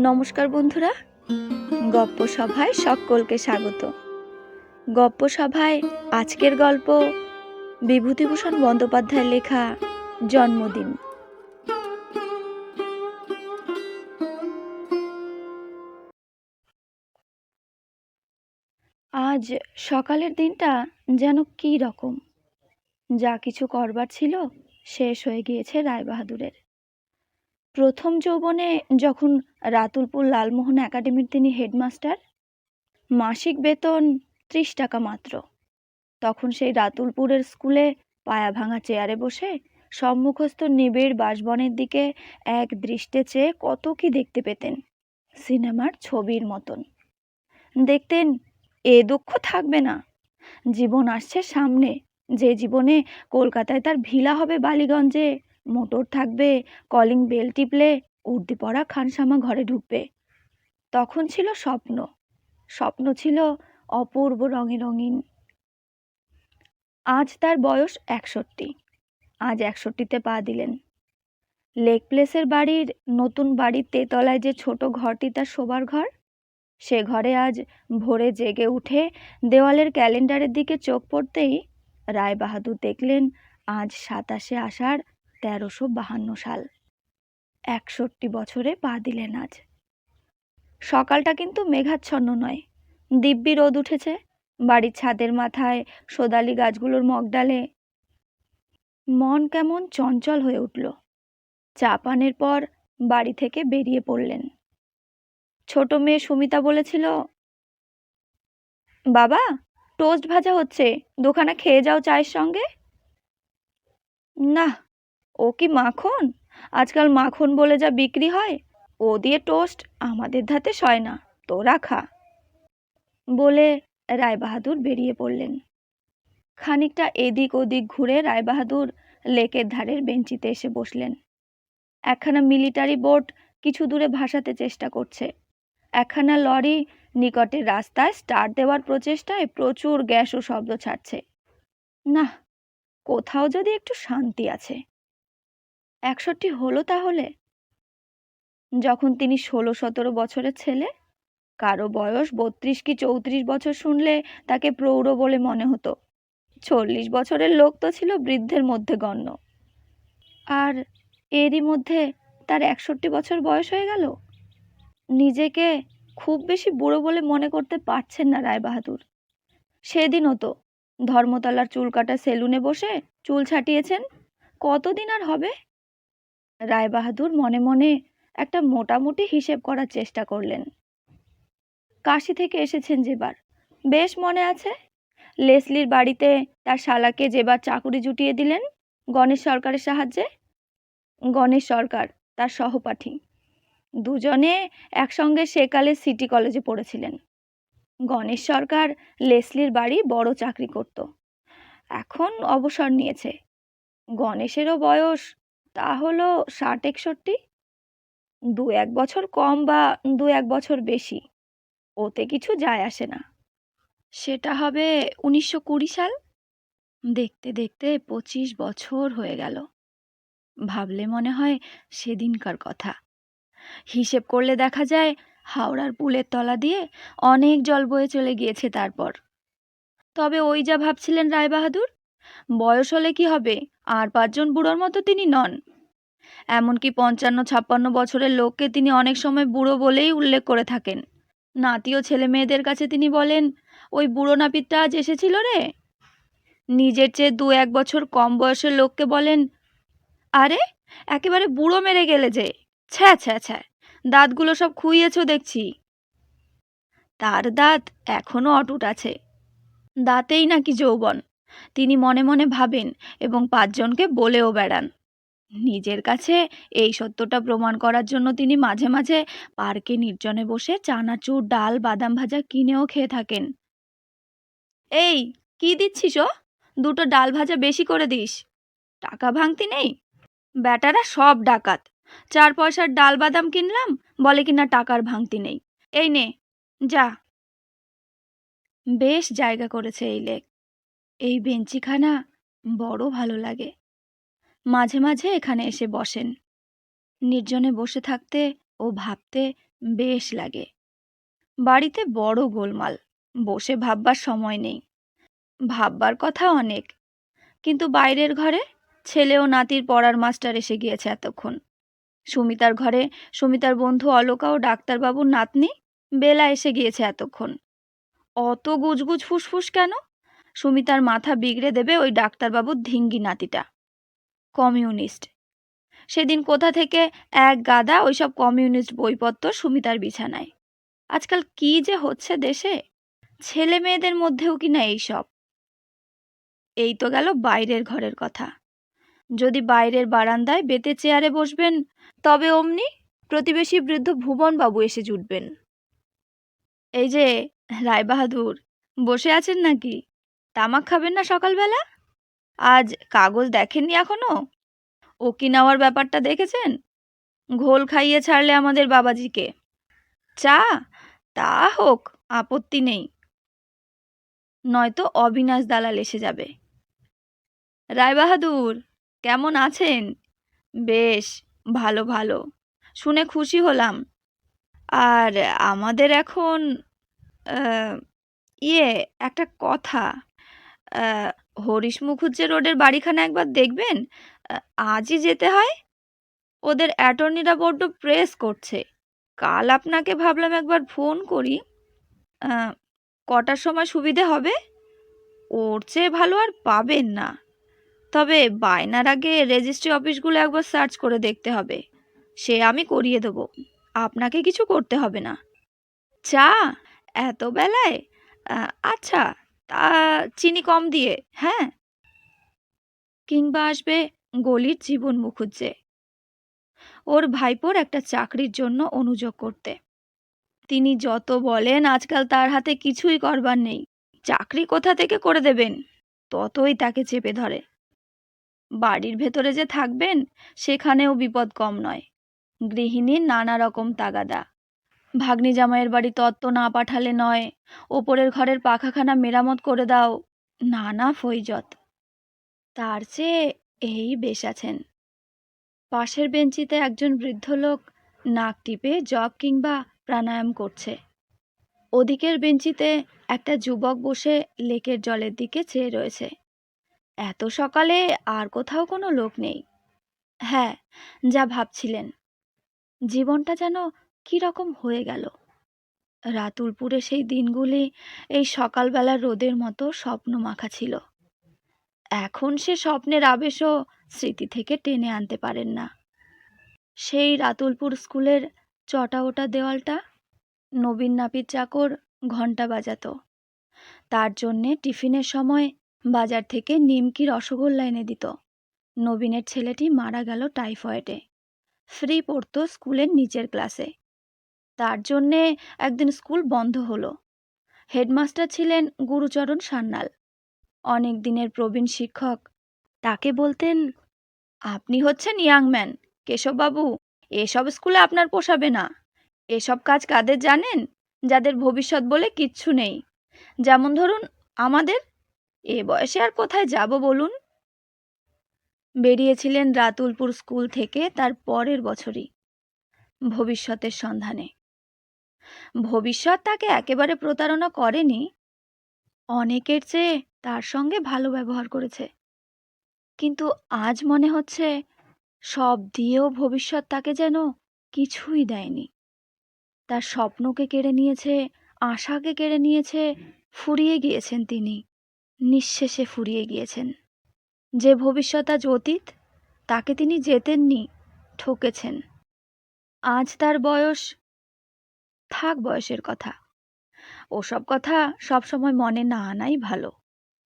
নমস্কার বন্ধুরা, গপ্প সভায় সকলকে স্বাগত। গপ্প সভায় আজকের গল্প বিভূতিভূষণ বন্দ্যোপাধ্যায়ের লেখা জন্মদিন। আজ সকালের দিনটা যেন কী রকম। যা কিছু করবার ছিল শেষ হয়ে গিয়েছে রায়বাহাদুরের। প্রথম যৌবনে যখন রাতুলপুর লালমোহন একাডেমির তিনি হেডমাস্টার, মাসিক বেতন 30 টাকা মাত্র। তখন সেই রাতুলপুরের স্কুলে পায়া ভাঙা চেয়ারে বসে সম্মুখস্থ নিবিড় বাঁশবনের দিকে এক দৃষ্টে চেয়ে কত কি দেখতে পেতেন, সিনেমার ছবির মতন। দেখতেন এ দুঃখ থাকবে না, জীবন আসছে সামনে, যে জীবনে কলকাতায় তার ভিলা হবে বালিগঞ্জে, মোটর থাকবে, কলিং বেল টিপলে উর্দি পরা খানসামা ঘরে ঢুকবে। তখন ছিল স্বপ্ন, স্বপ্ন ছিল অপূর্ব রঙে রঙিন। আজ তার বয়স 61। আজ 61তে পা দিলেন। লেক প্লেসের বাড়ির নতুন বাড়ির তেতলায় যে ছোট ঘরটি তার শোবার ঘর, সে ঘরে আজ ভোরে জেগে উঠে দেওয়ালের ক্যালেন্ডারের দিকে চোখ পড়তেই রায়বাহাদুর দেখলেন আজ 27শে আষাঢ় 1352 সাল। 61 বছরে পা দিলেন আজ। সকালটা কিন্তু মেঘাচ্ছন্ন নয়, দিব্যি রোদ উঠেছে। বাড়ির ছাদের মাথায় সোদালি গাছগুলোর মগডালে মন কেমন চঞ্চল হয়ে উঠল। চা পানের পর বাড়ি থেকে বেরিয়ে পড়লেন। ছোট মেয়ে সুমিতা বলেছিল, বাবা টোস্ট ভাজা হচ্ছে, দুখানা খেয়ে যাও চায়ের সঙ্গে। না, ও কি মাখন? আজকাল মাখন বলে যা বিক্রি হয়, ও দিয়ে টোস্ট আমাদের ধাতে সয় না, তোরা খা বলে রায়বাহাদুর বেরিয়ে পড়লেন। খানিকটা এদিক ওদিক ঘুরে রায়বাহাদুর লেকের ধারের বেঞ্চিতে এসে বসলেন। একখানা মিলিটারি বোট কিছু দূরে ভাসাতে চেষ্টা করছে। একখানা লরি নিকটের রাস্তায় স্টার্ট দেওয়ার প্রচেষ্টায় প্রচুর গ্যাস ও শব্দ ছাড়ছে। না, কোথাও যদি একটু শান্তি আছে। 61 হলো তাহলে? যখন তিনি 16-17 বছরের ছেলে, কারো বয়স 32 কি 34 বছর শুনলে তাকে প্রৌঢ় বলে মনে হতো। 40 বছরের লোক তো ছিল বৃদ্ধের মধ্যে গণ্য। আর এরই মধ্যে তার 61 বছর বয়স হয়ে গেল। নিজেকে খুব বেশি বুড়ো বলে মনে করতে পারছেন না রায়বাহাদুর। সেদিনও তো ধর্মতলার চুল কাটা সেলুনে বসে চুল ছাটিয়েছেন। কতদিন আর হবে? রায়বাহাদুর মনে মনে একটা মোটামুটি হিসেব করার চেষ্টা করলেন। কাশি থেকে এসেছেন যেবার, বেশ মনে আছে। লেসলির বাড়িতে তার শালাকে যেবার চাকুরি জুটিয়ে দিলেন গণেশ সরকারের সাহায্যে। গণেশ সরকার তার সহপাঠী, দুজনে একসঙ্গে সেকালে সিটি কলেজে পড়েছিলেন। গণেশ সরকার লেসলির বাড়ি বড় চাকরি করত, এখন অবসর নিয়েছে। গণেশেরও বয়স তা হলো 60-61, 2-1 বছর কম বা 2-1 বছর বেশি, ওতে কিছু যায় আসে না। সেটা হবে 1920 সাল। দেখতে দেখতে 25 বছর হয়ে গেল। ভাবলে মনে হয় সেদিনকার কথা। হিসেব করলে দেখা যায় হাওড়ার পুলের তলা দিয়ে অনেক জল বয়ে চলে গিয়েছে তারপর। তবে ওই যা ভাবছিলেন রায়বাহাদুর, বয়স হলে কি হবে, আর 5 জন বুড়োর মতো তিনি নন। এমনকি 55-56 বছরের লোককে তিনি অনেক সময় বুড়ো বলেই উল্লেখ করে থাকেন। নাতি ও ছেলে মেয়েদের কাছে তিনি বলেন, ওই বুড়ো নাপিতটা আজ এসেছিল রে। নিজের চেয়ে 2-1 বছর কম বয়সের লোককে বলেন, আরে একেবারে বুড়ো মেরে গেলে যে, ছ্যা ছ্যা ছ্যা, দাঁতগুলো সব খুইয়েছ দেখছি। তার দাঁত এখনো অটুট আছে, দাঁতেই নাকি যৌবন, তিনি মনে মনে ভাবেন এবং 5 জনকে বলেও বেড়ান। নিজের কাছে এই সত্যটা প্রমাণ করার জন্য তিনি মাঝে মাঝে পার্কে নির্জনে বসে চানাচুর, ডাল, বাদাম ভাজা কিনেও খেয়ে থাকেন। এই কি দিচ্ছিস ও? 2টো ডাল ভাজা বেশি করে দিস। টাকা ভাঙতি নেই? ব্যাটারা সব ডাকাত। 4 পয়সার ডাল বাদাম কিনলাম, বলে কিনা টাকার ভাঙতি নেই। এই নে যা। বেশ জায়গা করেছে এই লেক, এই বেঞ্চিখানা বড় ভালো লাগে। মাঝে মাঝে এখানে এসে বসেন। নির্জনে বসে থাকতে ও ভাবতে বেশ লাগে। বাড়িতে বড় গোলমাল, বসে ভাববার সময় নেই। ভাববার কথা অনেক, কিন্তু বাইরের ঘরে ছেলে ও নাতির পড়ার মাস্টার এসে গিয়েছে এতক্ষণ। সুমিতার ঘরে সুমিতার বন্ধু অলকা ও ডাক্তারবাবুর নাতনি বেলা এসে গিয়েছে এতক্ষণ। অত গুজগুজ ফুসফুস কেন? সুমিতার মাথা বিগড়ে দেবে ওই ডাক্তারবাবুর ধিঙ্গি নাতিটা। কমিউনিস্ট। সেদিন কোথা থেকে এক গাদা ওইসব কমিউনিস্ট বইপত্র সুমিতার বিছানায়। আজকাল কি যে হচ্ছে দেশে, ছেলে মেয়েদের মধ্যেও কিনা এইসব। এই তো গেল বাইরের ঘরের কথা। যদি বাইরের বারান্দায় বেতের চেয়ারে বসবেন, তবে অমনি প্রতিবেশী বৃদ্ধ ভুবনবাবু এসে জুটবেন। এই যে রায়বাহাদুর, বসে আছেন নাকি? তামাক খাবেন না সকালবেলা? আজ কাগজ দেখেননি এখনো? ওকিনাওয়ার ব্যাপারটা দেখেছেন? ঘোল খাইয়ে ছাড়লে আমাদের বাবাজিকে। চা? তা হোক, আপত্তি নেই, নয়তো অবিনাশ দালাল এসে যাবে। রায়বাহাদুর, কেমন আছেন? বেশ, ভালো ভালো, শুনে খুশি হলাম। আর আমাদের এখন আহ, একটা কথা, আহ, হরিশ মুখুজ্জে রোডের বাড়িখানা একবার দেখবেন। আহ, আজই যেতে হয়। ওদের অ্যাটর্নিরা বড্ড প্রেস করছে। কাল আপনাকে ভাবলাম একবার ফোন করি। আহ, কটার সময় সুবিধে হবে? ওর চেয়ে ভালো আর পাবেন না। তবে বায়নার আগে রেজিস্ট্রি অফিসগুলো একবার সার্চ করে দেখতে হবে। সে আমি করিয়ে দেবো, আপনাকে কিছু করতে হবে না। চা? এত বেলায়? আচ্ছা, তা চিনি কম দিয়ে, হ্যাঁ। কিংবা আসবে গলির জীবন মুখুজ্জে, ওর ভাইপোর একটা চাকরির জন্য অনুযোগ করতে। তিনি যত বলেন আজকাল তার হাতে কিছুই করবার নেই, চাকরি কোথা থেকে করে দেবেন, ততই তাকে চেপে ধরে। বাড়ির ভেতরে যে থাকবেন, সেখানেও বিপদ কম নয়। গৃহিণীর নানা রকম তাগাদা। ভাগ্নি জামাইয়ের বাড়ি তত্ত্ব না পাঠালে নয়, ওপরের ঘরের পাখাখানা মেরামত করে দাও, নানা ফৈজত। তার চেয়ে এই বেশ আছেন। পাশের বেঞ্চিতে একজন বৃদ্ধ লোক নাক টিপে জপ কিংবা প্রাণায়াম করছে। ওদিকের বেঞ্চিতে একটা যুবক বসে লেকের জলের দিকে চেয়ে রয়েছে। এত সকালে আর কোথাও কোনো লোক নেই। হ্যাঁ, যা ভাবছিলেন, জীবনটা যেন কি রকম হয়ে গেল। রাতুলপুরে সেই দিনগুলি এই সকালবেলার রোদের মতো স্বপ্ন মাখা ছিল। এখন সে স্বপ্নের আবেশও স্মৃতি থেকে টেনে আনতে পারেন না। সেই রাতুলপুর স্কুলের চটা ওটা দেওয়ালটা, নবীন নাপিত চাকর ঘণ্টা বাজাতো। তার জন্যে টিফিনের সময় বাজার থেকে নিমকি রসগোল্লা এনে দিত। নবীনের ছেলেটি মারা গেল টাইফয়েডে। ফ্রি পড়তো স্কুলের নিচের ক্লাসে। তার জন্যে একদিন স্কুল বন্ধ হলো। হেডমাস্টার ছিলেন গুরুচরণ সান্যাল, অনেক দিনের প্রবীণ শিক্ষক। তাকে বলতেন, আপনি হচ্ছেন ইয়াংম্যান কেশববাবু, এসব স্কুলে আপনার পোষাবে না। এসব কাজ কাদের জানেন? যাদের ভবিষ্যৎ বলে কিচ্ছু নেই। যেমন ধরুন আমাদের। এ বয়সে আর কোথায় যাব বলুন? বেরিয়েছিলেন রাতুলপুর স্কুল থেকে তার পরের বছরই, ভবিষ্যতের সন্ধানে। ভবিষ্যৎ তাকে একেবারে প্রতারণা করেনি, অনেকের চেয়ে তার সঙ্গে ভালো ব্যবহার করেছে। কিন্তু আজ মনে হচ্ছে সব দিয়েও ভবিষ্যৎ তাকে যেন কিছুই দেয়নি। তার স্বপ্নকে কেড়ে নিয়েছে, আশাকে কেড়ে নিয়েছে, ফুরিয়ে গিয়েছেন তিনি, নিঃশেষে ফুরিয়ে গিয়েছেন। যে ভবিষ্যৎ আজ অতীত, তাকে তিনি জেতেননি, ঠকেছেন। আজ তার বয়স, থাক বয়সের কথা, ওসব কথা সবসময় মনে না আনাই ভালো।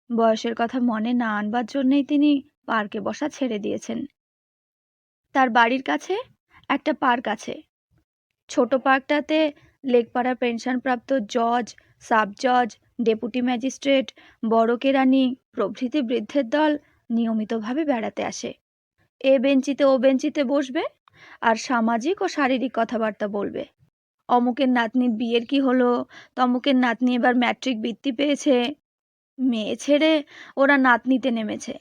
বয়সের কথা মনে না আনবার জন্যেই তিনি পার্কে বসা ছেড়ে দিয়েছেন। তার বাড়ির কাছে একটা পার্ক আছে। ছোট পার্কটাতে লেকপাড়া পেনশনপ্রাপ্ত জজ, সাব জজ, ডেপুটি ম্যাজিস্ট্রেট, বড় কেরানি প্রভৃতি বৃদ্ধের দল নিয়মিতভাবে বেড়াতে আসে। এ বেঞ্চিতে ও বেঞ্চিতে বসবে আর সামাজিক ও শারীরিক কথাবার্তা বলবে। অমুকের নাতনির বিয়ের কি হলো, তমুকের নাতনি এবার ম্যাট্রিক বৃত্তি পেয়েছে। মেয়ে ছেড়ে ওরা নাতনিতে নেমেছে।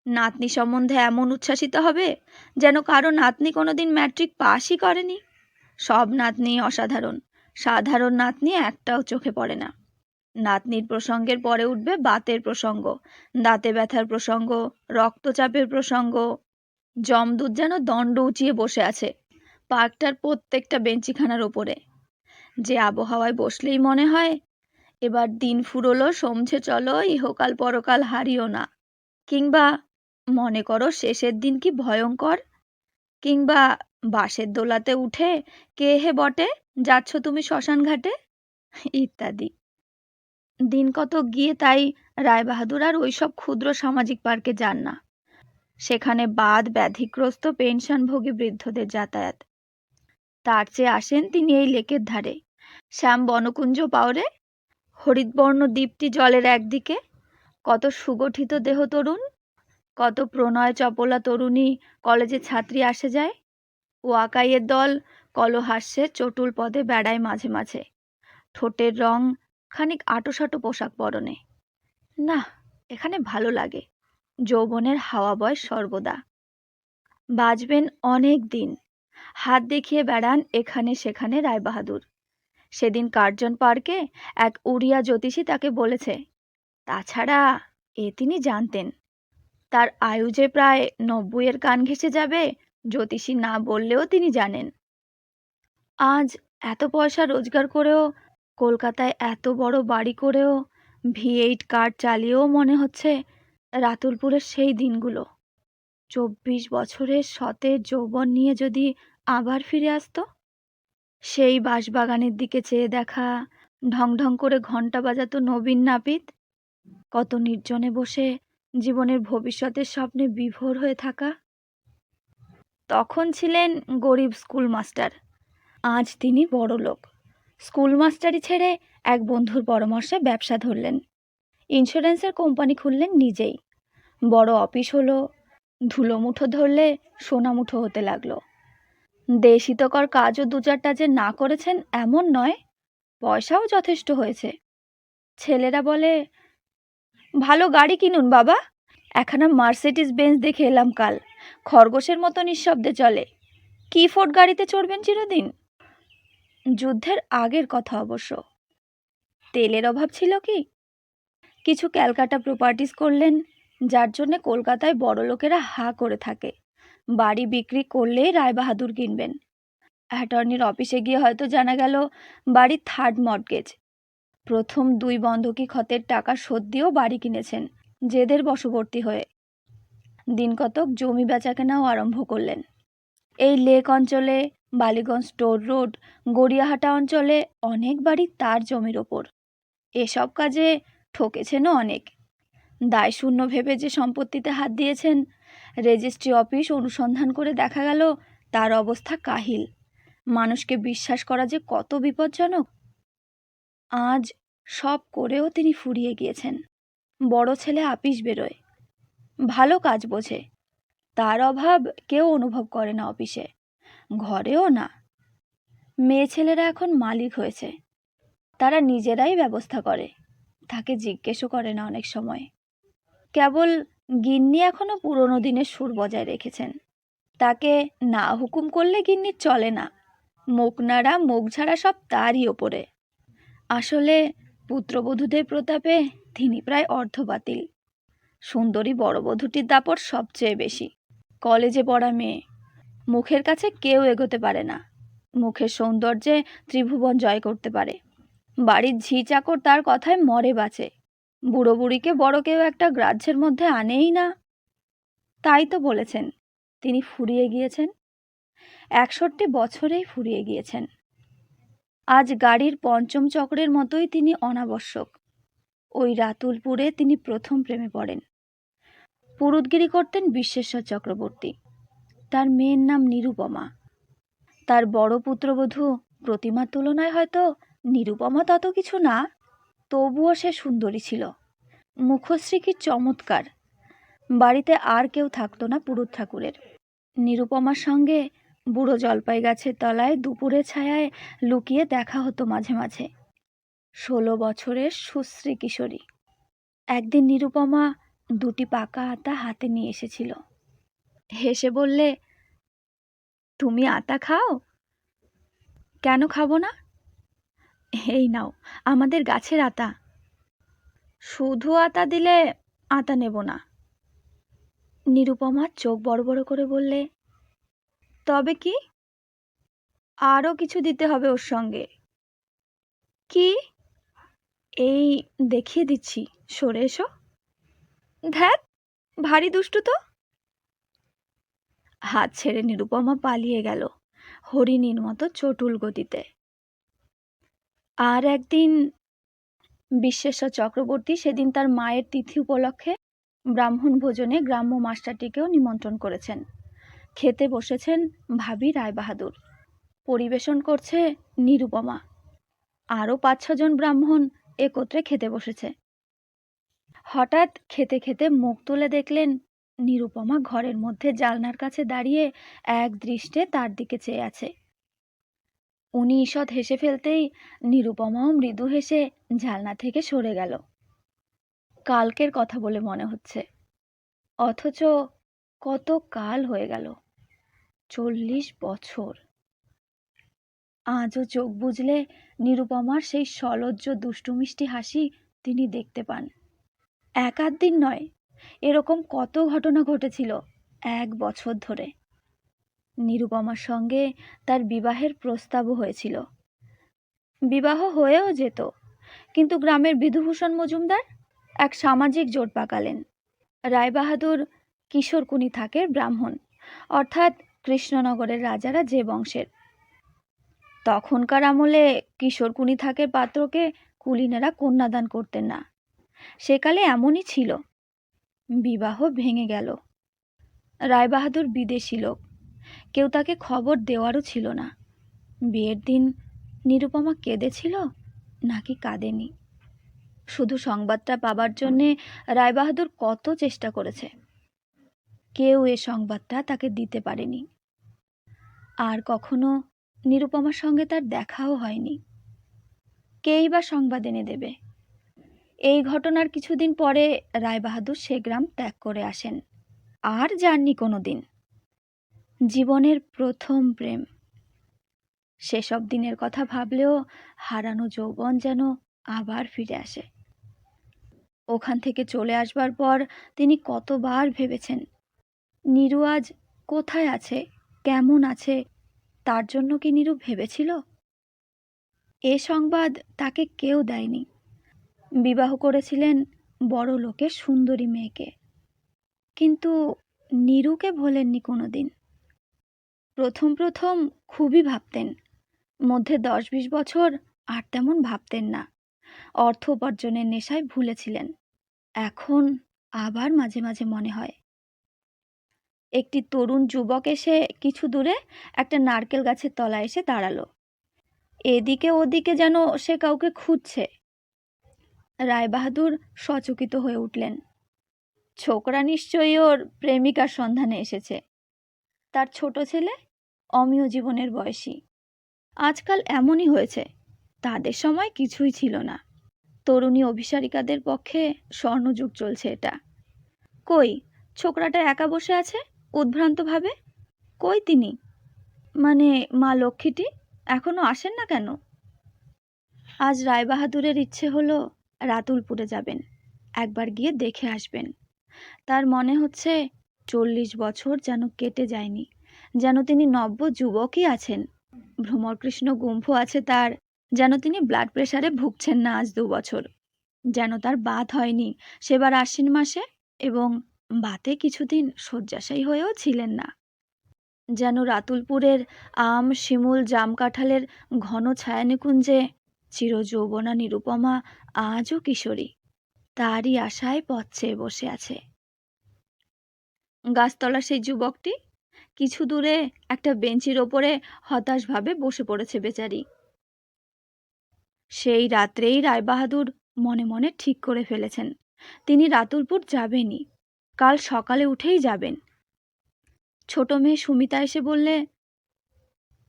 নাতনি সম্বন্ধে এমন উচ্ছ্বাসিত হবে যেন কারো নাতনি কোনোদিন ম্যাট্রিক পাসই করেনি। সব নাতনি অসাধারণ, সাধারণ নাতনি একটাও চোখে পড়ে না। নাতনির প্রসঙ্গের পরে উঠবে বাতের প্রসঙ্গ, দাঁতে ব্যথার প্রসঙ্গ, রক্তচাপের প্রসঙ্গ। যমদূত যেন দণ্ড উঁচিয়ে বসে আছে পার্কটার প্রত্যেকটা বেঞ্চিখানার ওপরে। যে আবহাওয়ায় বসলেই মনে হয় এবার দিন ফুরলো, সমঝে চলো, ইহকাল পরকাল হারিও না। কিংবা মনে করো শেষের দিন কি ভয়ঙ্কর। কিংবা বাঁশের দোলাতে উঠে কে হে বটে, যাচ্ছ তুমি শ্মশান ঘাটে, ইত্যাদি। দিন কত গিয়ে তাই রায়বাহাদুর আর ওইসব ক্ষুদ্র সামাজিক পার্কে যান না। সেখানে বাদ ব্যাধিগ্রস্ত পেনশনভোগী বৃদ্ধদের যাতায়াত। তার চেয়ে আসেন তিনি এই লেকের ধারে, শ্যাম বনকুঞ্জ পাওরে, হরিতবর্ণ দীপ্তি জলের একদিকে, কত সুগঠিত দেহ তরুণ, কত প্রণয় চপলা তরুণী কলেজে ছাত্রী আসে যায়। ওয়াকাইয়ের দল কলহাস্যে চটুল পদে বেড়ায় মাঝে মাঝে, ঠোঁটের রং খানিক আটোসাটো পোশাক পরনে। না, এখানে ভালো লাগে, যৌবনের হাওয়া বয় সর্বদা। বাঁচবেন অনেক দিন, হাত দেখিয়ে বেড়ান এখানে সেখানে রায়বাহাদুর। সেদিন কার্জন পার্কে এক উড়িয়া জ্যোতিষী তাকে বলেছে, তাছাড়া তিনি জানতেন তার আয়ু যে প্রায় 90-এর কান ঘেঁষে যাবে, জ্যোতিষী না বললেও তিনি জানেন। আজ এত পয়সা রোজগার করেও, কলকাতায় এত বড় বাড়ি করেও, V8 কার চালিয়েও মনে হচ্ছে রাতুলপুরের সেই দিনগুলো। 24 বছরের সতেজ যৌবন নিয়ে যদি আবার ফিরে আসতো। সেই বাঁশবাগানের দিকে চেয়ে দেখা, ঢং ঢং করে ঘন্টা বাজাতো নবীন নাপিত, কত নির্জনে বসে জীবনের ভবিষ্যতের স্বপ্নে বিভোর হয়ে থাকা। তখন ছিলেন গরিব স্কুল মাস্টার, আজ তিনি বড় লোক। স্কুল মাস্টারি ছেড়ে এক বন্ধুর পরামর্শে ব্যবসা ধরলেন, ইন্স্যুরেন্সের কোম্পানি খুললেন নিজেই। বড় অফিস হলো, ধুলো মুঠো ধরলে সোনা মুঠো হতে লাগলো। দেশহিতকর কাজও 2-4টা যে না করেছেন এমন নয়, পয়সাও যথেষ্ট হয়েছে। ছেলেরা বলে, ভালো গাড়ি কিনুন বাবা, একখানা মার্সিডিজ বেঞ্জ দেখে এলাম কাল, খরগোশের মতো নিঃশব্দে চলে। কি ফোর্ড গাড়িতে চড়বেন চিরদিন? যুদ্ধের আগের কথা অবশ্য। তেলের অভাব ছিল কি? কিছু ক্যালকাটা প্রপার্টিজ করলেন, যার জন্যে কলকাতায় বড় লোকেরা হা করে থাকে। বাড়ি বিক্রি করলেই রায়বাহাদুর কিনবেন। অ্যাটর্নির অফিসে গিয়ে হয়তো জানা গেল বাড়ির 3rd মর্টগেজ। প্রথম 2 বন্ধকি খতের টাকা শোধ দিয়েও বাড়ি কিনেছেন জেদের বশবর্তী হয়ে। দিন কতক জমি বেচাকেনাও আরম্ভ করলেন। এই লেক অঞ্চলে, বালিগঞ্জ স্টোর রোড, গড়িয়াহাটা অঞ্চলে অনেক বাড়ি তার জমির ওপর। এসব কাজে ঠকেছেনও অনেক। দায়শূন্য ভেবে যে সম্পত্তিতে হাত দিয়েছেন, রেজিস্ট্রি অফিস অনুসন্ধান করে দেখা গেল তার অবস্থা কাহিল। মানুষকে বিশ্বাস করা যে কত বিপজ্জনক। আজ সব করেও তিনি ফুরিয়ে গিয়েছেন। বড় ছেলে আপিস বেরোয়, ভালো কাজ বোঝে, তার অভাব কেউ অনুভব করে না অফিসে, ঘরেও না। মেয়ে ছেলেরা এখন মালিক হয়েছে, তারা নিজেরাই ব্যবস্থা করে, তাকে জিজ্ঞেসও করে না অনেক সময়। কেবল গিন্নি এখনো পুরনো দিনের সুর বজায় রেখেছেন। তাকে না হুকুম করলে গিন্নির চলে না, মুখ নাড়া মুখ ঝাড়া সব তারই ওপরে। আসলে পুত্রবধূদের প্রতাপে তিনি প্রায় অর্ধবাতিল। সুন্দরী বড় বধূটির দাপট সবচেয়ে বেশি। কলেজে পড়া মেয়ে, মুখের কাছে কেউ এগোতে পারে না। মুখের সৌন্দর্যে ত্রিভুবন জয় করতে পারে। বাড়ির ঝি চাকর তার কথায় মরে বাঁচে। বুড়ো বুড়িকে বড় কেউ একটা গ্রাহ্যের মধ্যে আনেই না। তাই তো বলেছেন তিনি ফুরিয়ে গিয়েছেন। 61 বছরেই ফুরিয়ে গিয়েছেন। আজ গাড়ির 5ম চক্রের মতোই তিনি অনাবশ্যক। ওই রাতুলপুরে তিনি প্রথম প্রেমে পড়েন। পুরুতগিরি করতেন বিশ্বেশ্বর চক্রবর্তী, তার মেয়ের নাম নিরুপমা। তার বড় পুত্রবধূ প্রতিমার তুলনায় হয়তো নিরুপমা তত কিছু না, তবুও সে সুন্দরী ছিল। মুখশ্রী কি চমৎকার। বাড়িতে আর কেউ থাকতো না পুরুত ঠাকুরের। নিরুপমার সঙ্গে বুড়ো জলপাই গাছের তলায় দুপুরের ছায়ায় লুকিয়ে দেখা হতো মাঝে মাঝে। 16 বছরের সুশ্রী কিশোরী। একদিন নিরুপমা 2টি পাকা আতা হাতে নিয়ে এসেছিল। হেসে বললে, তুমি আতা খাও? কেন খাবো না? এই নাও, আমাদের গাছের আতা। শুধু আতা দিলে আতা নেব না। নিরুপমা চোখ বড় বড় করে বললে, তবে কি? আরও কিছু দিতে হবে ওর সঙ্গে। কি? এই দেখিয়ে দিচ্ছি, সরে এসো। ধ্যাত, ভারী দুষ্টু তো। হাত ছেড়ে নিরুপমা পালিয়ে গেল হরিণীর মতো চটুল গতিতে। আর একদিন বিশ্বেশ্বর চক্রবর্তী সেদিন তার মায়ের তিথি উপলক্ষে ব্রাহ্মণ ভোজনে গ্রাম্য মাস্টারটিকেও নিমন্ত্রণ করেছেন। খেতে বসেছেন ভাবি রায়বাহাদুর, পরিবেশন করছে নিরুপমা। আরও ৫-৬ জন ব্রাহ্মণ একত্রে খেতে বসেছে। হঠাৎ খেতে খেতে মুখ তুলে দেখলেন নিরুপমা ঘরের মধ্যে জানলার কাছে দাঁড়িয়ে এক দৃষ্টে তার দিকে চেয়ে আছে। উনি ঈষৎ হেসে ফেলতেই নিরুপমাও মৃদু হেসে জানলা থেকে সরে গেল। কালকের কথা বলে মনে হচ্ছে, অথচ কত কাল হয়ে গেল, ৪০ বছর। আজও চোখ বুজলে নিরুপমার সেই সলজ্জ দুষ্টুমিষ্টি হাসি তিনি দেখতে পান। এক আধ দিন নয়, এরকম কত ঘটনা ঘটেছিল ১ বছর ধরে। নিরুপমার সঙ্গে তার বিবাহের প্রস্তাবও হয়েছিল, বিবাহ হয়েও যেত, কিন্তু গ্রামের বিধুভূষণ মজুমদার এক সামাজিক জোট পাকালেন। রায়বাহাদুর কিশোরকুনি থাকের ব্রাহ্মণ, অর্থাৎ কৃষ্ণনগরের রাজারা যে বংশের। তখনকার আমলে কিশোরকুনি থাকের পাত্রকে কুলিনেরা কন্যাদান করতেন না, সেকালে এমনই ছিল। বিবাহ ভেঙে গেল। রায়বাহাদুর বিদেশি লোক, কেউ তাকে খবর দেওয়ারও ছিল না। বিয়ের দিন নিরুপমা কেঁদেছিল নাকি কাঁদেনি, শুধু সংবাদটা পাবার জন্যে রায়বাহাদুর কত চেষ্টা করেছে, কেউ এ সংবাদটা তাকে দিতে পারেনি। আর কখনো নিরুপমার সঙ্গে তার দেখাও হয়নি। কেই বা সংবাদ এনে দেবে? এই ঘটনার কিছুদিন পরে রায়বাহাদুর সে গ্রাম ত্যাগ করে আসেন, আর যাননি কোনো দিন। জীবনের প্রথম প্রেম, সেসব দিনের কথা ভাবলেও হারানো যৌবন যেন আবার ফিরে আসে। ওখান থেকে চলে আসবার পর তিনি কতবার ভেবেছেন নীরু আজ কোথায় আছে, কেমন আছে, তার জন্য কি নীরু ভেবেছিল? এ সংবাদ তাকে কেউ দেয়নি। বিবাহ করেছিলেন বড় লোকের সুন্দরী মেয়েকে, কিন্তু নীরুকে ভোলেননি কোনোদিন। প্রথম প্রথম খুবই ভাবতেন, মধ্যে ১০-২০ বছর আর তেমন ভাবতেন না, অর্থ উপার্জনের নেশায় ভুলেছিলেন। এখন আবার মাঝে মাঝে মনে হয়। একটি তরুণ যুবক এসে কিছু দূরে একটা নারকেল গাছের তলায় এসে দাঁড়ালো। এদিকে ওদিকে যেন সে কাউকে খুঁজছে। রায়বাহাদুর সচকিত হয়ে উঠলেন। ছোকরা নিশ্চয়ই ওর প্রেমিকার সন্ধানে এসেছে। তার ছোট ছেলে অমিয় জীবনের বয়সী। আজকাল এমনই হয়েছে, তাদের সময় কিছুই ছিল না। তরুণী অভিসারিকাদের পক্ষে স্বর্ণযুগ চলছে এটা। কই ছোকরাটা একা বসে আছে উদ্ভ্রান্তভাবে? কই তিনি, মানে মা লক্ষ্মীটি, এখনো আসেন না কেন? আজ রায়বাহাদুরের ইচ্ছে হলো রাতুলপুরে যাবেন, একবার গিয়ে দেখে আসবেন। তার মনে হচ্ছে ৪০ বছর যেন কেটে যায়নি, যেন তিনি নব্য যুবকই আছেন। ভ্রমরকৃষ্ণ গুম্ফ আছে তার, যেন তিনি ব্লাড প্রেশারে ভুগছেন না আজ ২ বছর, যেন তার বাত হয়নি সেবার আশ্বিন মাসে, এবং বাতে কিছুদিন শয্যাশায়ী হয়েও ছিলেন না। যেন রাতুলপুরের আম, শিমুল, জাম, কাঁঠালের ঘন ছায়ানিকুঞ্জে চিরযৌবনা নিরুপমা আজও কিশোরী, তারই আশায় পথ চেয়ে বসে আছে। গাছতলা সেই যুবকটি কিছু দূরে একটা বেঞ্চির ওপরে হতাশভাবে বসে পড়েছে বেচারি। সেই রাত্রেই রায়বাহাদুর মনে মনে ঠিক করে ফেলেছেন তিনি রাতুলপুর যাবেনই, কাল সকালে উঠেই যাবেন। ছোট মেয়ে সুমিতা এসে বললে,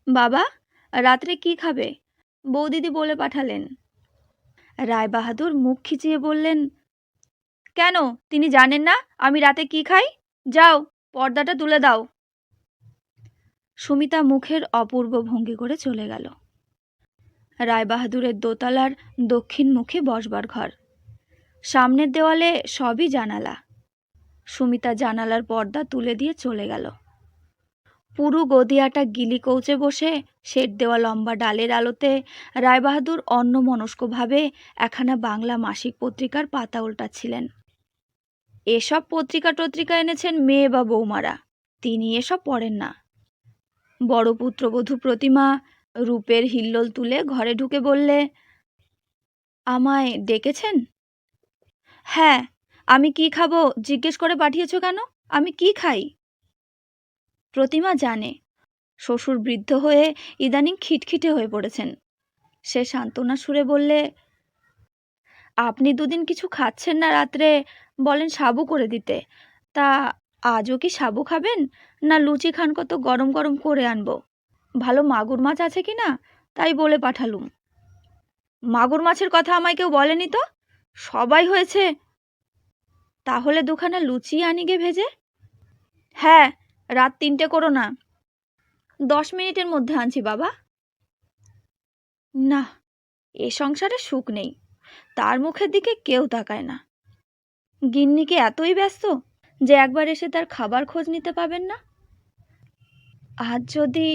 বাবা রাত্রে কি খাবে? বৌদিদি বলে পাঠালেন। রায়বাহাদুর মুখ খিচিয়ে বললেন, কেন তিনি জানেন না আমি রাতে কি খাই? যাও পর্দাটা তুলে দাও। সুমিতা মুখের অপূর্ব ভঙ্গি করে চলে গেল। রায়বাহাদুরের দোতলার দক্ষিণমুখী বসবার ঘর। সামনের দেওয়ালে সবই জানালা। সুমিতা জানালার পর্দা তুলে দিয়ে চলে গেল। পুরু গদিয়াটা গিলি কৌচে বসে শেড দেওয়া লম্বা ডালের আলোতে রায়বাহাদুর অন্যমনস্কভাবে একখানা বাংলা মাসিক পত্রিকার পাতা উল্টাচ্ছিলেন। এসব পত্রিকা টত্রিকা এনেছেন মেয়ে বা বৌমারা, তিনি এসব পড়েন না। বড় পুত্রবধূ প্রতিমা রূপের হিল্লোল তুলে ঘরে ঢুকে বললে, আমায় ডেকেছেন? হ্যাঁ, আমি কি খাবো জিজ্ঞেস করে পাঠিয়েছ কেন? আমি কি খাই? প্রতিমা জানে শ্বশুর বৃদ্ধ হয়ে ইদানিং খিটখিটে হয়ে পড়েছেন। সে সান্ত্বনা সুরে বললে, আপনি দুদিন কিছু খাচ্ছেন না রাত্রে, বলেন সাবু করে দিতে। তা আজও কি সাবু খাবেন, না লুচি খান কত গরম গরম করে আনবো? ভালো মাগুর মাছ আছে কি না, তাই বলে পাঠালুম। মাগুর মাছের কথা আমায় কেউ বলেনি তো, সবাই হয়েছে। তাহলে দুখানা লুচি আনিগে ভেজে। হ্যাঁ, রাত 3টে করো না, 10 মিনিটের মধ্যে আনছি বাবা। না, এ সংসারে সুখ নেই, তার মুখের দিকে কেউ তাকায় না। গিন্নিকে এতই ব্যস্ত যে একবার এসে তার খাবার খোঁজ নিতে পাবেন না। আজ যদি।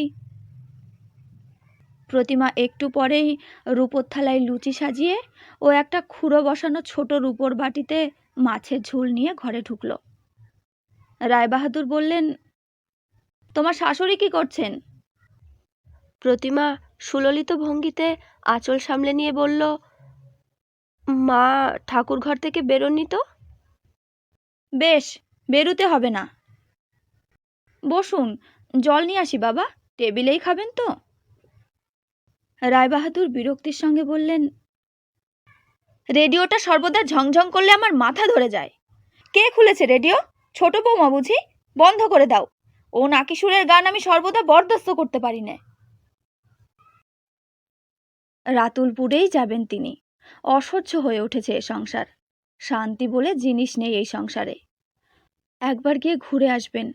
প্রতিমা একটু পরেই রূপোর থালায় লুচি সাজিয়ে ও একটা খুঁড়ো বসানো ছোট রূপোর বাটিতে মাছের ঝোল নিয়ে ঘরে ঢুকল। রায়বাহাদুর বললেন, তোমার শাশুড়ি কি করছেন? প্রতিমা সুললিত ভঙ্গিতে আঁচল সামলে নিয়ে বলল, মা ঠাকুর ঘর থেকে বেরোননি তো? বেশ, বেরুতে হবে না। বসুন, জল নিয়ে আসি বাবা, টেবিলেই খাবেন তো? রায়বাহাদুর বিরক্তির সঙ্গে বললেন, রেডিওটা সর্বদা ঝংঝং করলে আমার মাথা ধরে যায়। কে খুলেছে রেডিও? ছোট বৌমা বুঝি? বন্ধ করে দাও, ও নাকি সুরের গান আমি সর্বদা বরদাস্ত করতে পারি না। রাতুলপুরেই যাবেন তিনি। অসহ্য হয়ে উঠেছে এ সংসার। শান্তি বলে জিনিস নেই এই সংসারে। একবার গিয়ে ঘুরে আসবেন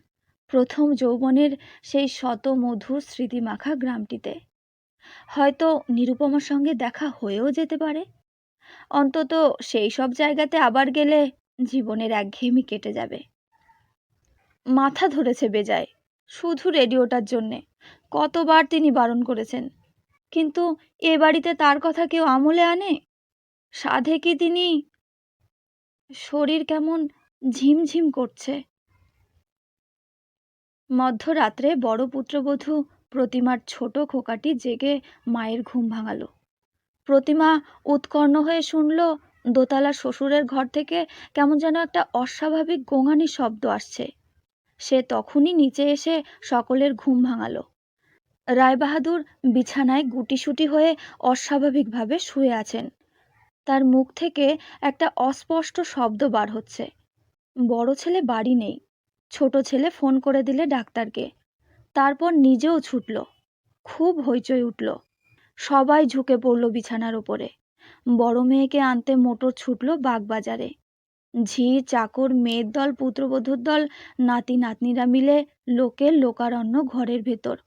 প্রথম যৌবনের সেই শত মধুর স্মৃতিমাখা গ্রামটিতে। হয়তো নিরুপমার সঙ্গে দেখা হয়েও যেতে পারে। অন্তত সেই সব জায়গাতে আবার গেলে জীবনের একঘেয়েমি কেটে যাবে। মাথা ধরেছে বেজায় শুধু রেডিওটার জন্যে। কতবার তিনি বারণ করেছেন, কিন্তু এ বাড়িতে তার কথা কেউ আমলে আনে? সাধে কি তিনি? শরীর কেমন ঝিমঝিম করছে। মধ্যরাত্রে বড় পুত্রবধূ প্রতিমার ছোট খোকাটি জেগে মায়ের ঘুম ভাঙালো। প্রতিমা উৎকর্ণ হয়ে শুনল দোতলা শ্বশুরের ঘর থেকে কেমন যেন একটা অস্বাভাবিক গোঙানি শব্দ আসছে। সে তখনই নিচে এসে সকলের ঘুম ভাঙালো। রায়বাহাদুর বিছানায় গুটিসুটি হয়ে অস্বাভাবিকভাবে শুয়ে আছেন। তার মুখ থেকে একটা অস্পষ্ট শব্দ বার হচ্ছে। বড় ছেলে বাড়ি নেই। ছোট ছেলে ফোন করে দিলে ডাক্তারকে। তারপর নিজেও ছুটল। খুব হইচই উঠল। সবাই ঝুঁকে পড়ল বিছানার ওপরে। বড় মেয়েকে আনতে মোটর ছুটল বাগবাজারে। ঝি চাকর মেয়ের দল পুত্রবধূর দল নাতি নাতনিরা মিলে লোকের লোকারণ্য ঘরের ভেতর।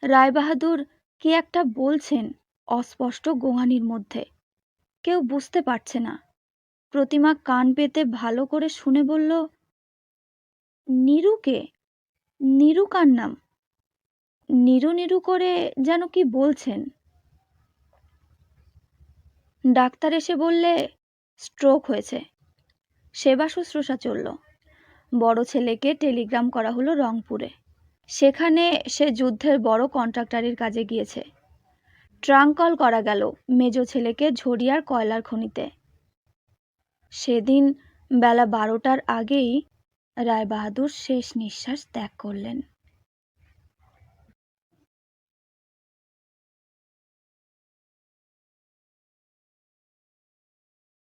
রায়বাহাদুর কি একটা বলছেন অস্পষ্ট গোঙানির মধ্যে। কেউ বুঝতে পারছে না। প্রতিমা কান পেতে ভালো করে শুনে বলল, নীরুকে? নীরু কার নাম? নীরু নীরু করে যেন কি বলছেন। ডাক্তার এসে বললে স্ট্রোক হয়েছে। সেবা শুশ্রূষা চলল। বড় ছেলেকে টেলিগ্রাম করা হলো রংপুরে। সেখানে সে যুদ্ধের বড় কন্ট্রাক্টরের কাজে গিয়েছে। ট্রাঙ্ক কল করা গেল মেজ ছেলেকে ঝরিয়ার কয়লার খনিতে। সেদিন বেলা 12টার আগেই রায়বাহাদুর শেষ নিঃশ্বাস ত্যাগ করলেন।